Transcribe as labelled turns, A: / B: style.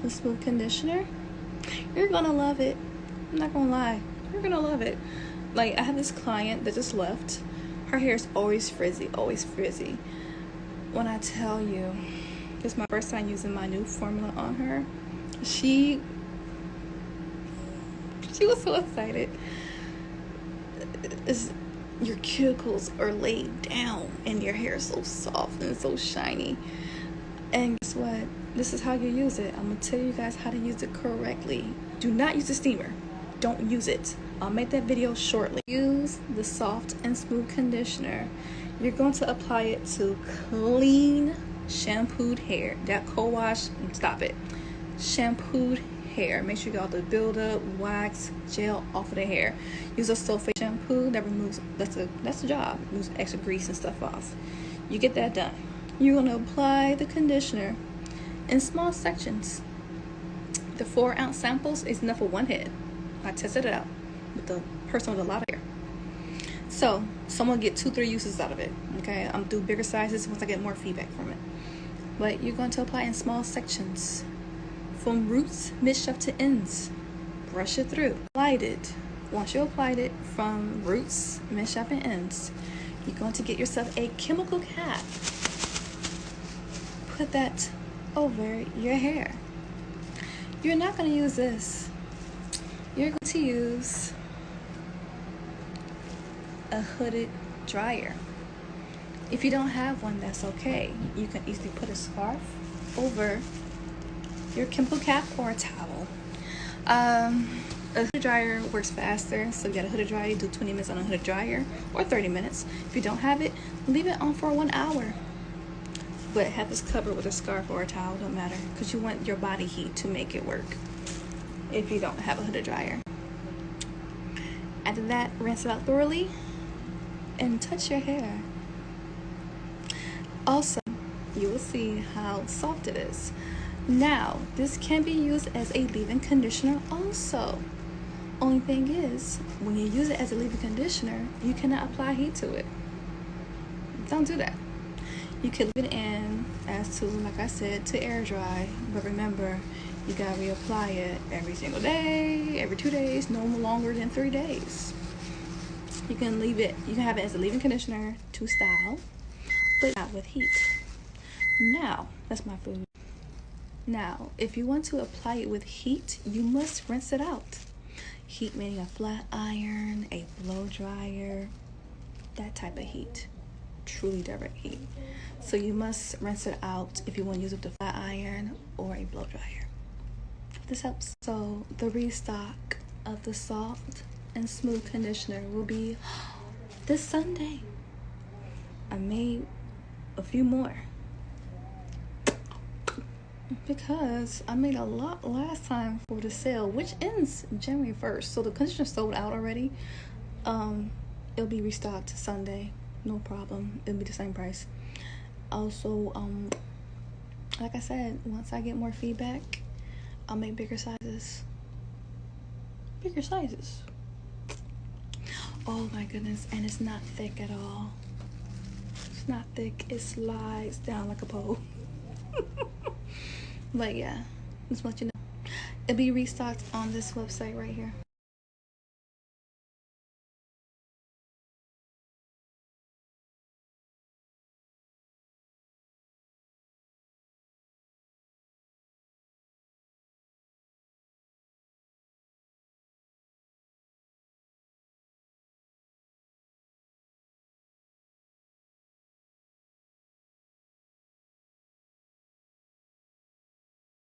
A: and Smooth conditioner. You're gonna love it. I'm not gonna lie. You're gonna love it. Like, I have this client that just left. Her hair is always frizzy, always frizzy. When I tell you, this is my first time using my new formula on her. She was so excited. Your cuticles are laid down and your hair is so soft and so shiny. And guess what? This is how you use it. I'm gonna tell you guys how to use it correctly. Do not use the steamer. Don't use it. I'll make that video shortly. Use the Soft and Smooth conditioner. You're going to apply it to clean shampooed hair. That co-wash, stop it. Shampooed hair. Make sure you get all the buildup, wax, gel off of the hair. Use a sulfate shampoo that removes, that's the job, removes extra grease and stuff off. You get that done. You're going to apply the conditioner in small sections. The 4-ounce samples is enough for one head. I tested it out with the person with a lot of hair. So someone get 2-3 uses out of it. Okay, I'm do bigger sizes once I get more feedback from it. But you're going to apply in small sections, from roots, mid-shaft to ends. Brush it through. Applied it. Once you applied it from roots, mid-shaft, and ends, you're going to get yourself a chemical cap. Put that over your hair. You're not going to use this. You're going to use a hooded dryer. If you don't have one, that's okay. You can easily put a scarf over your chemical cap or a towel. A hooded dryer works faster, so you got a hooded dryer, do 20 minutes on a hooded dryer or 30 minutes. If you don't have it, leave it on for 1 hour. But have this covered with a scarf or a towel, don't matter, because you want your body heat to make it work if you don't have a hooded dryer. After that, rinse it out thoroughly and touch your hair. Also, you will see how soft it is. Now, this can be used as a leave-in conditioner also. Only thing is, when you use it as a leave-in conditioner, you cannot apply heat to it. Don't do that. You can leave it in as to, like I said, to air dry. But remember, you gotta reapply it every single day, every 2 days, no longer than 3 days. You can leave it, you can have it as a leave-in conditioner to style, but not with heat. Now, that's my food. Now, if you want to apply it with heat, you must rinse it out. Heat meaning a flat iron, a blow dryer, that type of heat. Truly direct heat. So you must rinse it out if you want to use it with a flat iron or a blow dryer. This helps. So the restock of the Soft and Smooth conditioner will be this Sunday. I made a few more because I made a lot last time for the sale, which ends January 1st. So the conditioner sold out already. It'll be restocked Sunday, no problem. It'll be the same price. Also, like I said, once I get more feedback, I'll make bigger sizes. Oh my goodness, and it's not thick at all. It's not thick. It slides down like a pole. But yeah, just want you to know. It'll be restocked on this website right here.